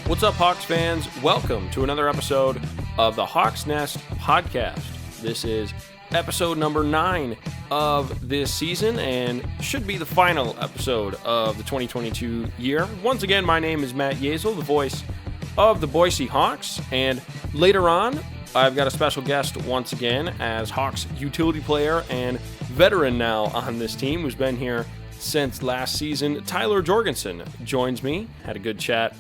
What's up, Hawks fans? Welcome to another episode of the Hawks Nest podcast. This is episode number 9 of this season and should be the final episode of the 2022 year. Once again, my name is Matt Yeazel, the voice of the Boise Hawks, and later on, I've got a special guest once again as Hawks utility player and veteran now on this team who's been here since last season. Tyler Jorgensen joins me. Had a good chat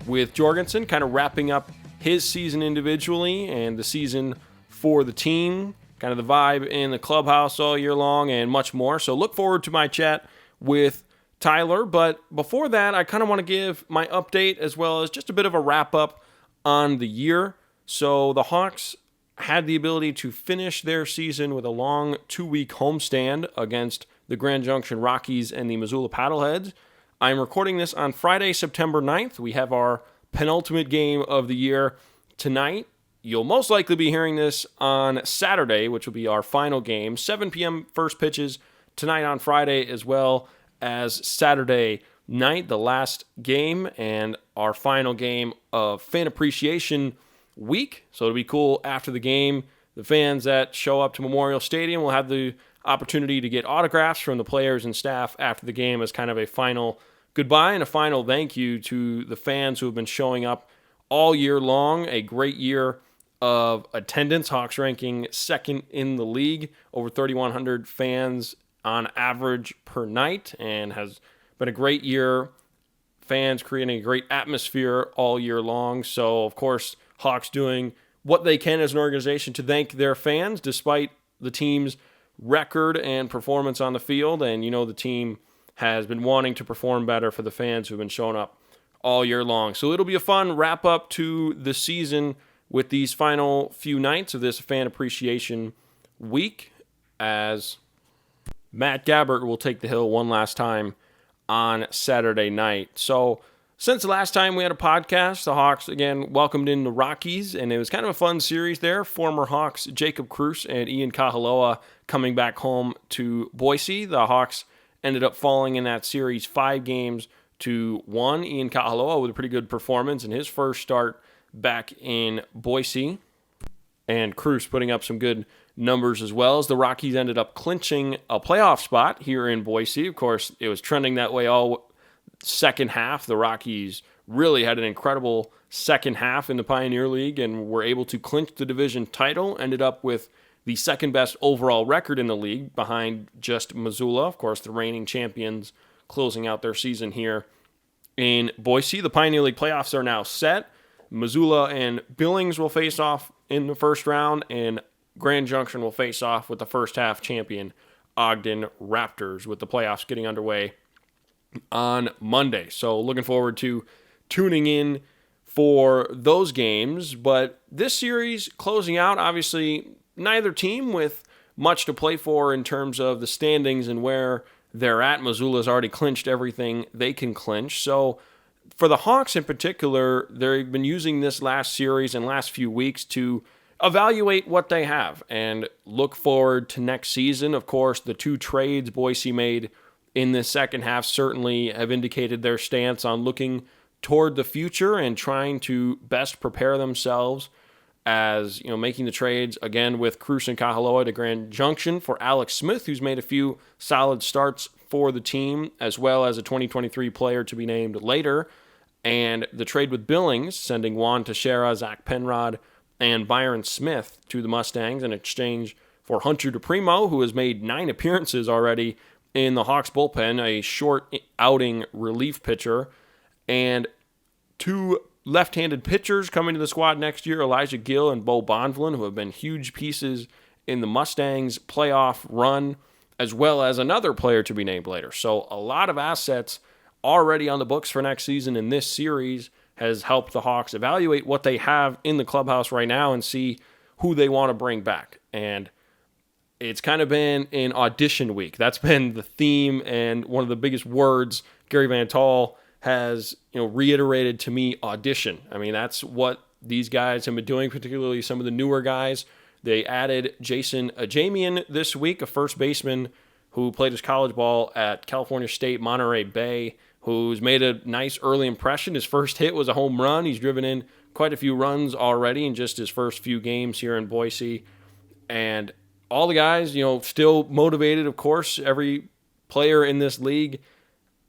with Jorgensen, kind of wrapping up his season individually and the season for the team, kind of the vibe in the clubhouse all year long and much more. So look forward to my chat with Tyler. But before that, I kind of want to give my update as well as just a bit of a wrap up on the year. So the Hawks had the ability to finish their season with a long 2-week homestand against the Grand Junction Rockies and the Missoula Paddleheads. I'm recording this on Friday, September 9th. We have our penultimate game of the year tonight. You'll most likely be hearing this on Saturday, which will be our final game. 7 p.m. first pitches tonight on Friday, as well as Saturday night, the last game, and our final game of Fan Appreciation Week. So it'll be cool after the game. The fans that show up to Memorial Stadium will have the opportunity to get autographs from the players and staff after the game as kind of a final goodbye and a final thank you to the fans who have been showing up all year long. A great year of attendance. Hawks ranking second in the league, over 3,100 fans on average per night, and has been a great year. Fans creating a great atmosphere all year long. So, of course, Hawks doing what they can as an organization to thank their fans despite the team's record and performance on the field. And you know the team has been wanting to perform better for the fans who've been showing up all year long. So it'll be a fun wrap up to the season with these final few nights of this Fan Appreciation Week, as Matt Gabbert will take the hill one last time on Saturday night. So since the last time we had a podcast, the Hawks again welcomed in the Rockies, and it was kind of a fun series there. Former Hawks Jacob Cruz and Ian Kahaloa coming back home to Boise. The Hawks ended up falling in that series 5-1. Ian Kahaloa with a pretty good performance in his first start back in Boise, and Cruz putting up some good numbers as well, as the Rockies ended up clinching a playoff spot here in Boise. Of course, it was trending that way all second half. The Rockies really had an incredible second half in the Pioneer League and were able to clinch the division title. Ended up with the second best overall record in the league behind just Missoula. Of course, the reigning champions closing out their season here in Boise. The Pioneer League playoffs are now set. Missoula and Billings will face off in the first round, and Grand Junction will face off with the first half champion Ogden Raptors, with the playoffs getting underway on Monday. So looking forward to tuning in for those games. But this series closing out, obviously neither team with much to play for in terms of the standings and where they're at. Missoula's already clinched everything they can clinch. So for the Hawks in particular, they've been using this last series and last few weeks to evaluate what they have and look forward to next season. Of course, the 2 trades Boise made in the second half certainly have indicated their stance on looking toward the future and trying to best prepare themselves, as you know, making the trades again with Cruz and Kahaloa to Grand Junction for Alex Smith, who's made a few solid starts for the team, as well as a 2023 player to be named later, and the trade with Billings, sending Juan Teixeira, Zach Penrod, and Byron Smith to the Mustangs in exchange for Hunter DePrimo, who has made 9 appearances already in the Hawks bullpen, a short outing relief pitcher, and 2 left-handed pitchers coming to the squad next year, Elijah Gill and Bo Bonvlin, who have been huge pieces in the Mustangs' playoff run, as well as another player to be named later. So a lot of assets already on the books for next season, and this series has helped the Hawks evaluate what they have in the clubhouse right now and see who they want to bring back. And it's kind of been an audition week. That's been the theme and one of the biggest words Gary Van Tol has, reiterated to me: audition. I mean, that's what these guys have been doing, particularly some of the newer guys. They added Jason Ajamian this week, a first baseman who played his college ball at California State Monterey Bay, who who's made a nice early impression. His first hit was a home run. He's driven in quite a few runs already in just his first few games here in Boise. And all the guys, still motivated, of course. Every player in this league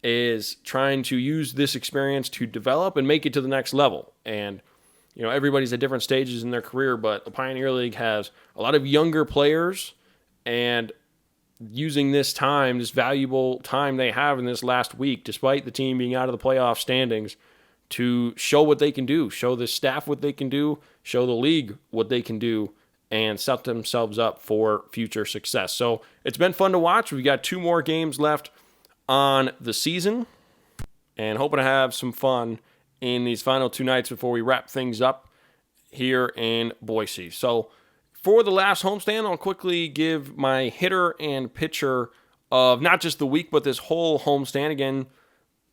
is trying to use this experience to develop and make it to the next level. And, everybody's at different stages in their career, but the Pioneer League has a lot of younger players, and using this time, this valuable time they have in this last week, despite the team being out of the playoff standings, to show what they can do, show the staff what they can do, show the league what they can do, and set themselves up for future success. So it's been fun to watch. We've got 2 more games left on the season, and hoping to have some fun in these final 2 nights before we wrap things up here in Boise. So for the last homestand, I'll quickly give my hitter and pitcher of not just the week, but this whole homestand. Again,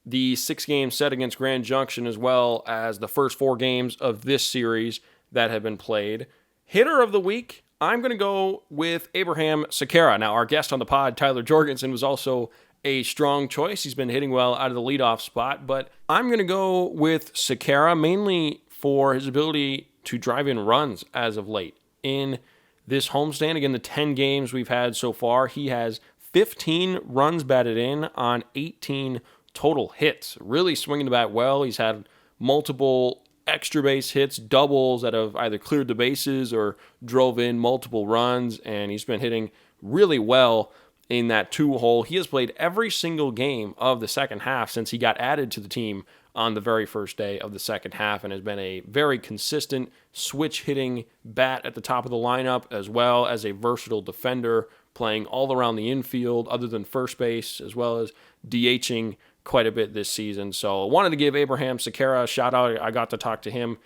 the 6-game set against Grand Junction, as well as the first 4 games of this series that have been played. Hitter of the week, I'm going to go with Abraham Sequeira. Now, our guest on the pod, Tyler Jorgensen, was also a strong choice. He's been hitting well out of the leadoff spot, but I'm going to go with Sequeira mainly for his ability to drive in runs as of late. In this homestand, again, the 10 games we've had so far, he has 15 runs batted in on 18 total hits. Really swinging the bat well. He's had multiple extra base hits, doubles that have either cleared the bases or drove in multiple runs, and he's been hitting really well in that 2-hole. He has played every single game of the second half since he got added to the team on the very first day of the second half, and has been a very consistent switch-hitting bat at the top of the lineup, as well as a versatile defender, playing all around the infield other than first base, as well as DHing quite a bit this season. So I wanted to give Abraham Sequeira a shout-out. I got to talk to him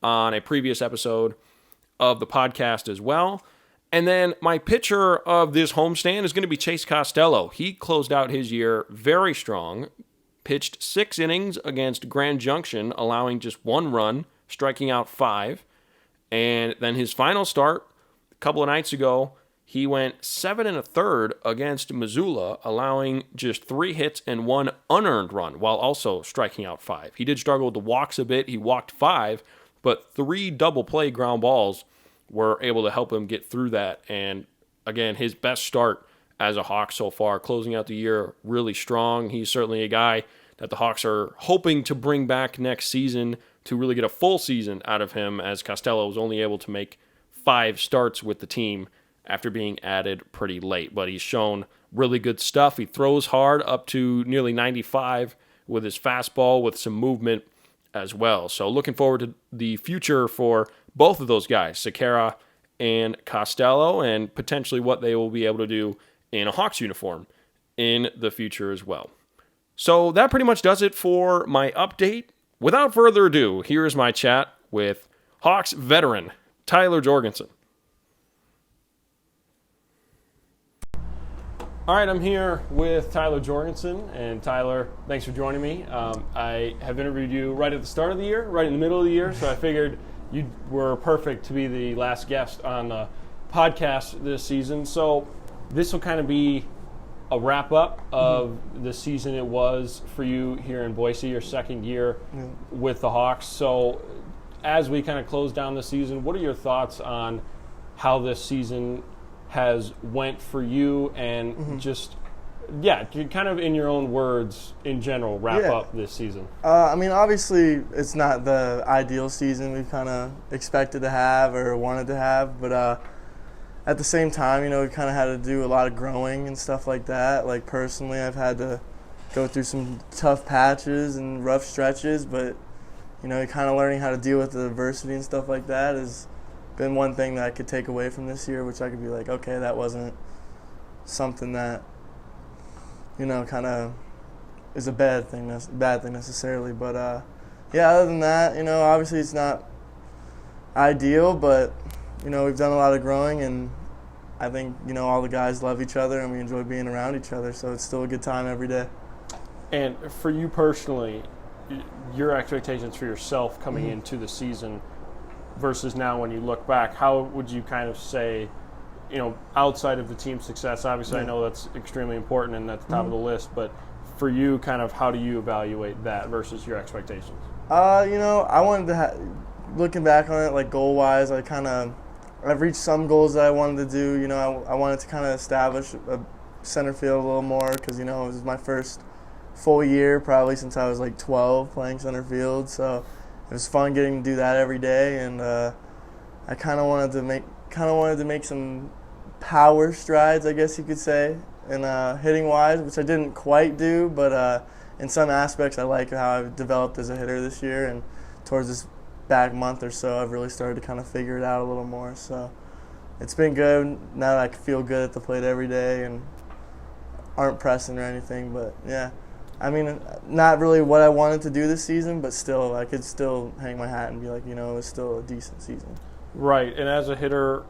on a previous episode of the podcast as well. And then my pitcher of this homestand is going to be Chase Costello. He closed out his year very strong, pitched 6 innings against Grand Junction, allowing just 1 run, striking out 5. And then his final start a couple of nights ago, he went 7 1/3 against Missoula, allowing just 3 hits and 1 unearned run, while also striking out 5. He did struggle with the walks a bit. He walked 5, but 3 double play ground balls were able to help him get through that. And again, his best start as a Hawk so far, closing out the year really strong. He's certainly a guy that the Hawks are hoping to bring back next season to really get a full season out of him, as Costello was only able to make 5 starts with the team after being added pretty late. But he's shown really good stuff. He throws hard, up to nearly 95 with his fastball, with some movement as well. So looking forward to the future for both of those guys, Sequeira and Costello, and potentially what they will be able to do in a Hawks uniform in the future as well. So that pretty much does it for my update. Without further ado, here is my chat with Hawks veteran Tyler Jorgensen. All right, I'm here with Tyler Jorgensen, and Tyler, thanks for joining me. I have interviewed you right at the start of the year, right in the middle of the year, so I figured you were perfect to be the last guest on the podcast this season. So this will kind of be a wrap-up of the season it was for you here in Boise, your second year with the Hawks. So as we kind of close down the season, what are your thoughts on how this season has went for you, and just, kind of in your own words, in general, wrap up this season? Obviously, it's not the ideal season we've kind of expected to have or wanted to have, but at the same time, we kind of had to do a lot of growing and stuff like that. Like, personally, I've had to go through some tough patches and rough stretches, but, kind of learning how to deal with the adversity and stuff like that has been one thing that I could take away from this year, which I could be like, okay, that wasn't something that, kind of is a bad thing necessarily. But, other than that, obviously it's not ideal, but, we've done a lot of growing, and I think, all the guys love each other, and we enjoy being around each other, so it's still a good time every day. And for you personally, your expectations for yourself coming into the season versus now when you look back, how would you kind of say, outside of the team's success, obviously I know that's extremely important and at the top of the list, but for you, kind of how do you evaluate that versus your expectations? I wanted to looking back on it, like goal-wise, I've reached some goals that I wanted to do. I wanted to kind of establish a center field a little more because, it was my first full year probably since I was like 12 playing center field. So it was fun getting to do that every day, and I kind of wanted to make some power strides, I guess you could say, and hitting-wise, which I didn't quite do, but in some aspects I like how I've developed as a hitter this year, and towards this back month or so I've really started to kind of figure it out a little more. So it's been good now that I can feel good at the plate every day and aren't pressing or anything. But yeah, I mean, not really what I wanted to do this season, but still I could still hang my hat and be like, it was still a decent season. Right, and as a hitter,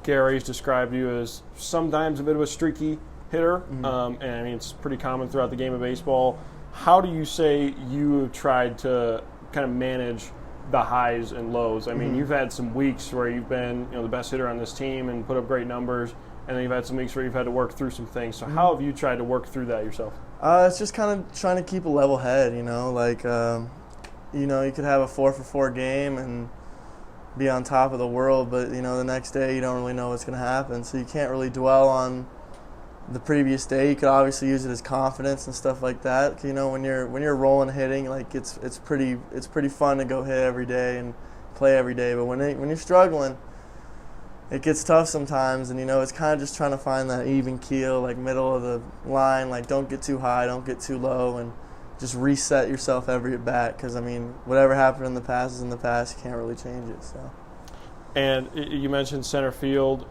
Gary's described you as sometimes a bit of a streaky hitter, and I mean it's pretty common throughout the game of baseball. How do you say you have tried to kind of manage the highs and lows? I mean, you've had some weeks where you've been the best hitter on this team and put up great numbers, and then you've had some weeks where you've had to work through some things. So how have you tried to work through that yourself? It's just kind of trying to keep a level head, you could have a 4-for-4 game and be on top of the world, but the next day you don't really know what's going to happen, so you can't really dwell on the previous day. You could obviously use it as confidence and stuff like that. When you're rolling hitting, like it's pretty fun to go hit every day and play every day, but when you're struggling, it gets tough sometimes, and it's kind of just trying to find that even keel, like middle of the line, like don't get too high, don't get too low, and just reset yourself every at bat, because I mean whatever happened in the past is in the past. You can't really change it. So. And you mentioned center field.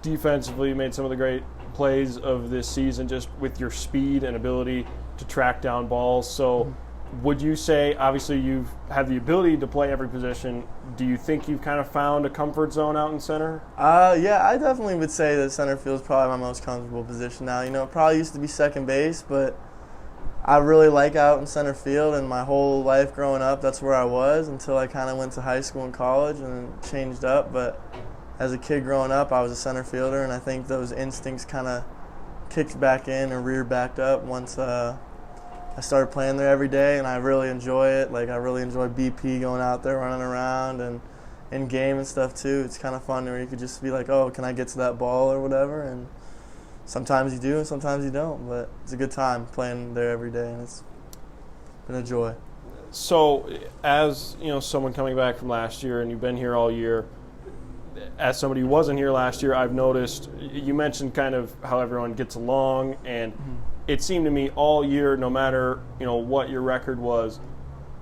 Defensively, you made some of the great plays of this season just with your speed and ability to track down balls. So would you say, obviously you've had the ability to play every position, do you think you've kind of found a comfort zone out in center? Yeah, I definitely would say that center field is probably my most comfortable position now. It probably used to be second base, but I really like out in center field, and my whole life growing up, that's where I was until I kind of went to high school and college and changed up. But as a kid growing up, I was a center fielder, and I think those instincts kind of kicked back in and rear backed up once I started playing there every day, and I really enjoy it. Like, I really enjoy BP, going out there, running around, and in game and stuff too. It's kind of fun where you could just be like, oh, can I get to that ball or whatever, and sometimes you do and sometimes you don't, but it's a good time playing there every day, and it's been a joy. So as someone coming back from last year, and you've been here all year, as somebody who wasn't here last year, I've noticed you mentioned kind of how everyone gets along, and it seemed to me all year, no matter what your record was,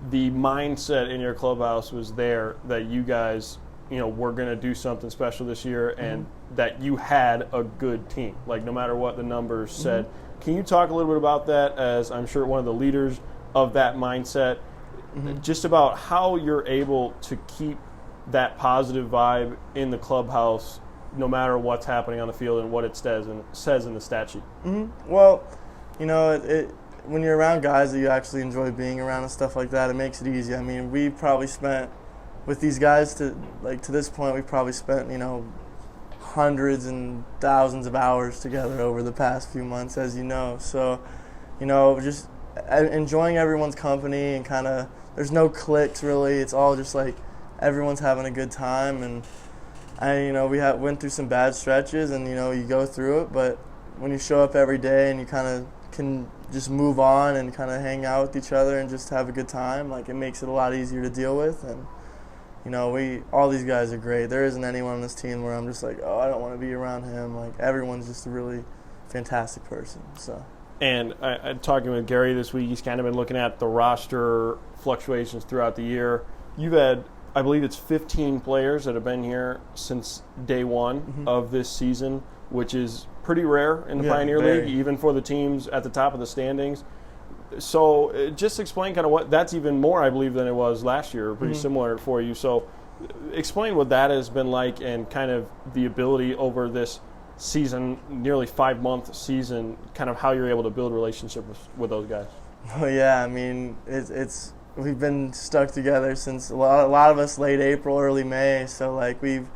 the mindset in your clubhouse was there that you guys we're going to do something special this year, and that you had a good team, like no matter what the numbers said. Can you talk a little bit about that, as I'm sure one of the leaders of that mindset, just about how you're able to keep that positive vibe in the clubhouse no matter what's happening on the field and what it says in the stat sheet? Well, when you're around guys that you actually enjoy being around and stuff like that, it makes it easy. I mean, we probably spent with these guys to this point, we've probably spent hundreds and thousands of hours together over the past few months, as you know. So, just enjoying everyone's company, and kind of there's no cliques really. It's all just like everyone's having a good time, and we went through some bad stretches, and you go through it, but when you show up every day and you kind of can just move on and kind of hang out with each other and just have a good time, like it makes it a lot easier to deal with. And all these guys are great. There isn't anyone on this team where I'm just like, oh, I don't want to be around him. Like, everyone's just a really fantastic person. So. And I'm talking with Gary this week. He's kind of been looking at the roster fluctuations throughout the year. You've had, I believe it's 15 players that have been here since day one of this season, which is pretty rare in the Pioneer League, even for the teams at the top of the standings. So just explain kind of what that's even more, I believe, than it was last year, pretty similar for you. So explain what that has been like, and kind of the ability over this season, nearly 5-month season, kind of how you're able to build relationships with those guys. Oh, yeah. I mean, it's we've been stuck together since a lot of us late April, early May. So, like, we've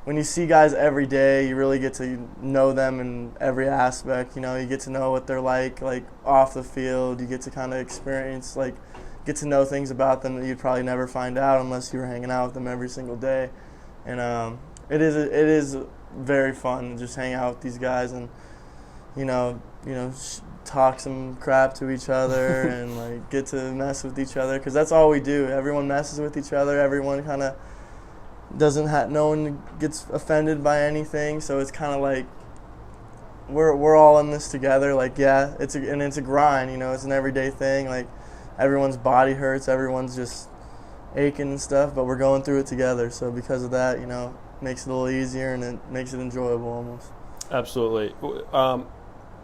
when you see guys every day, you really get to know them in every aspect. You know, you get to know what they're like off the field. You get to kind of experience, get to know things about them that you'd probably never find out unless you were hanging out with them every single day. And it is very fun to just hang out with these guys and talk some crap to each other and get to mess with each other, because that's all we do. Everyone messes with each other. Everyone kind of no one gets offended by anything, so it's kind of like we're all in this together. It's a grind, it's an everyday thing. Everyone's body hurts, everyone's just aching and stuff, but we're going through it together. So because of that, makes it a little easier and it makes it enjoyable almost. Absolutely.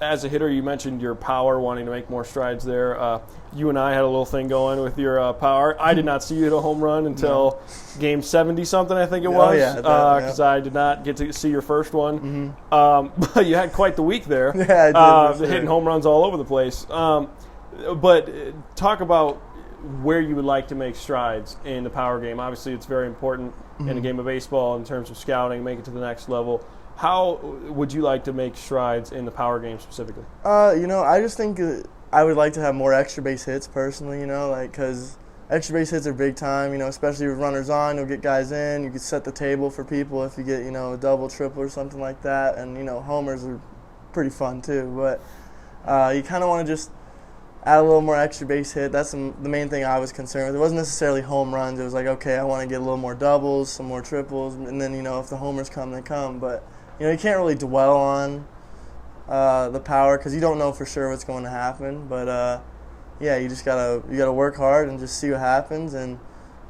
As a hitter, you mentioned your power, wanting to make more strides there. You and I had a little thing going with your power. I did not see you hit a home run until game 70-something, I think it was. Oh, yeah. Because I did not get to see your first one. Mm-hmm. But you had quite the week there. Yeah, I did. Hitting home runs all over the place. But talk about where you would like to make strides in the power game. Obviously, it's very important in a game of baseball in terms of scouting, make it to the next level. How would you like to make strides in the power game specifically? I just think I would like to have more extra base hits personally, because extra base hits are big time, especially with runners on. You'll get guys in. You can set the table for people if you get, a double, triple, or something like that. And, homers are pretty fun too. But you kind of want to just add a little more extra base hit. That's the main thing I was concerned with. It wasn't necessarily home runs. It was okay, I want to get a little more doubles, some more triples, and then, if the homers come, they come. But you can't really dwell on the power because you don't know for sure what's going to happen. But you just gotta work hard and just see what happens, and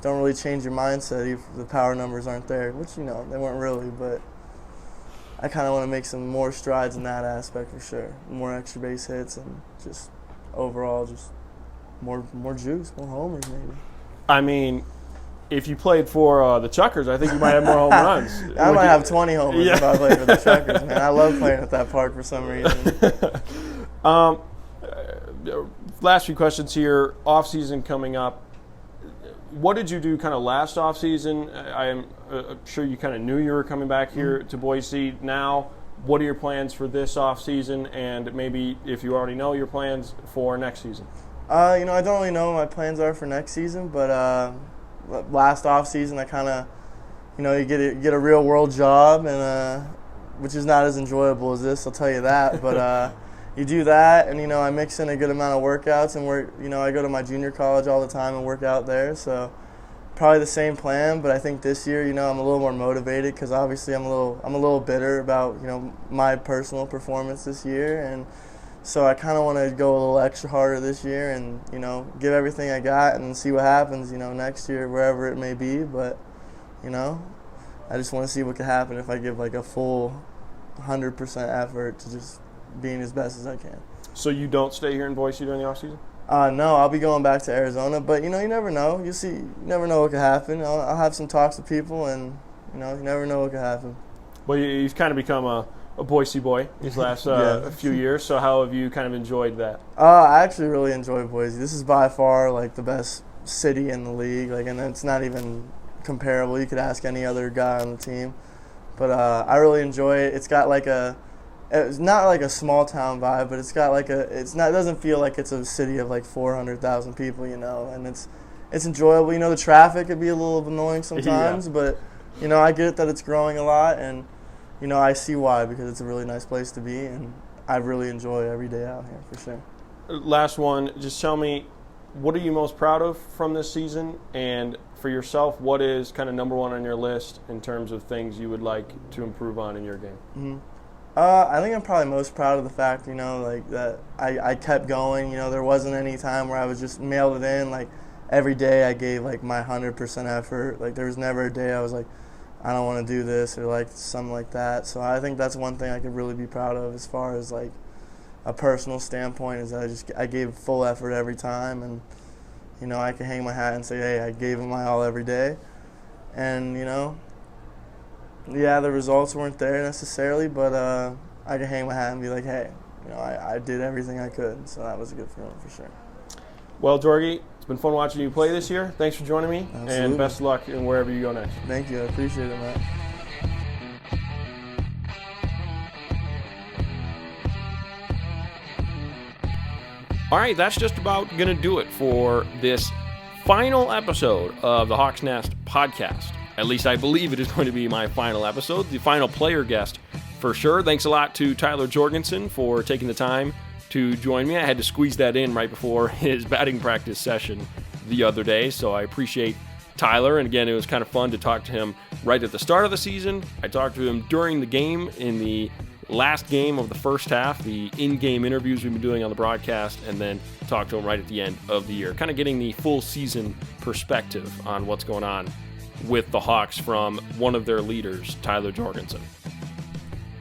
don't really change your mindset if the power numbers aren't there, which they weren't really. But I kind of want to make some more strides in that aspect for sure. More extra base hits and just overall just more juice, more homers maybe. I mean, if you played for the Chuckers, I think you might have more home runs. I might have 20 homers if I played for the Chuckers, man. I love playing at that park for some reason. Last few questions here. Off-season coming up. What did you do kind of last off-season? I am sure you kind of knew you were coming back here to Boise. Now, what are your plans for this off-season, and maybe if you already know your plans for next season? I don't really know what my plans are for next season, but last off season I kind of, you get a real world job, and which is not as enjoyable as this, I'll tell you that. But you do that, and I mix in a good amount of workouts, and I go to my junior college all the time and work out there. So probably the same plan, but I think this year, I'm a little more motivated because obviously I'm a little bitter about my personal performance this year, and so I kind of want to go a little extra harder this year and, give everything I got and see what happens, next year, wherever it may be. But, I just want to see what could happen if I give a full 100% effort to just being as best as I can. So you don't stay here in Boise during the offseason? No, I'll be going back to Arizona. But, you never know. You never know what could happen. I'll have some talks with people, and, you never know what could happen. Well, you've kind of become a Boise boy these last few years. So how have you kind of enjoyed that? I actually really enjoy Boise. This is by far the best city in the league. And it's not even comparable. You could ask any other guy on the team. But I really enjoy it. It's got it's not a small town vibe, but it's got it doesn't feel like it's a city of 400,000 people, and it's enjoyable. The traffic could be a little annoying sometimes, but I get that it's growing a lot, and I see why, because it's a really nice place to be, and I really enjoy every day out here for sure. Last one, just tell me, what are you most proud of from this season? And for yourself, what is kind of number one on your list in terms of things you would like to improve on in your game? Mm-hmm. I think I'm probably most proud of the fact, that I kept going. There wasn't any time where I was just mailed it in. Every day I gave my 100% effort. There was never a day I was I don't want to do this or something like that. So I think that's one thing I could really be proud of as far as a personal standpoint, is that I gave full effort every time, and I can hang my hat and say, hey, I gave it my all every day. And the results weren't there necessarily, but I can hang my hat and be hey, I did everything I could. So that was a good feeling for sure. Well, Jorgie, it's been fun watching you play this year. Thanks for joining me. Absolutely. And best of luck in wherever you go next. Thank you. I appreciate it, Matt. All right, that's just about going to do it for this final episode of the Hawks Nest podcast. At least I believe it is going to be my final episode, the final player guest for sure. Thanks a lot to Tyler Jorgensen for taking the time to join me. I had to squeeze that in right before his batting practice session the other day, so I appreciate Tyler. And again, it was kind of fun to talk to him right at the start of the season. I talked to him during the game in the last game of the first half, the in-game interviews we've been doing on the broadcast, and then talked to him right at the end of the year, kind of getting the full season perspective on what's going on with the Hawks from one of their leaders, Tyler Jorgensen.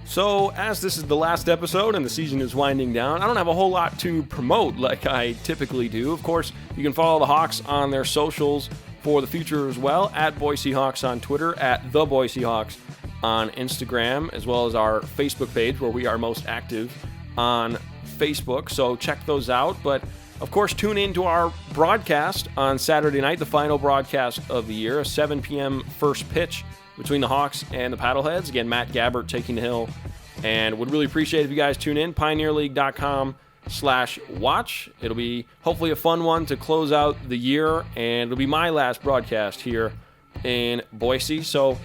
So, as this is the last episode and the season is winding down, I don't have a whole lot to promote like I typically do. Of course, you can follow the Hawks on their socials for the future as well, at Boise Hawks on Twitter, at the Boise Hawks on Instagram, as well as our Facebook page where we are most active on Facebook. So check those out. But of course, tune in to our broadcast on Saturday night, the final broadcast of the year, a 7 p.m. first pitch between the Hawks and the Paddleheads. Again, Matt Gabbert taking the hill, and would really appreciate it if you guys tune in. PioneerLeague.com/watch. It'll be hopefully a fun one to close out the year, and it'll be my last broadcast here in Boise. So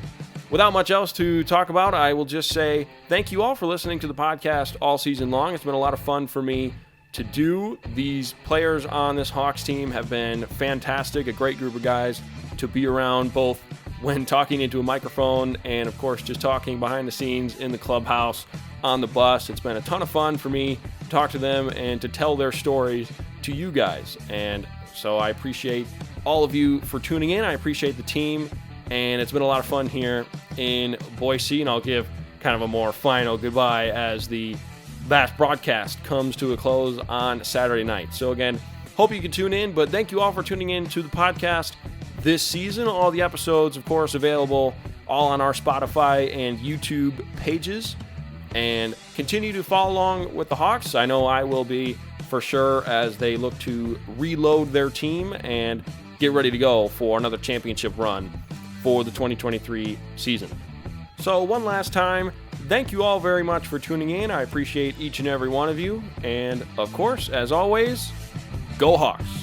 without much else to talk about, I will just say thank you all for listening to the podcast all season long. It's been a lot of fun for me to do. These players on this Hawks team have been fantastic, a great group of guys to be around, both when talking into a microphone and, of course, just talking behind the scenes in the clubhouse, on the bus. It's been a ton of fun for me to talk to them and to tell their stories to you guys. And so I appreciate all of you for tuning in. I appreciate the team, and it's been a lot of fun here in Boise. And I'll give kind of a more final goodbye as the last broadcast comes to a close on Saturday night. So again, hope you can tune in, but thank you all for tuning in to the podcast this season. All the episodes, of course, available all on our Spotify and YouTube pages. And continue to follow along with the Hawks. I know I will be for sure as they look to reload their team and get ready to go for another championship run for the 2023 season. So one last time, thank you all very much for tuning in. I appreciate each and every one of you. And of course, as always, go Hawks.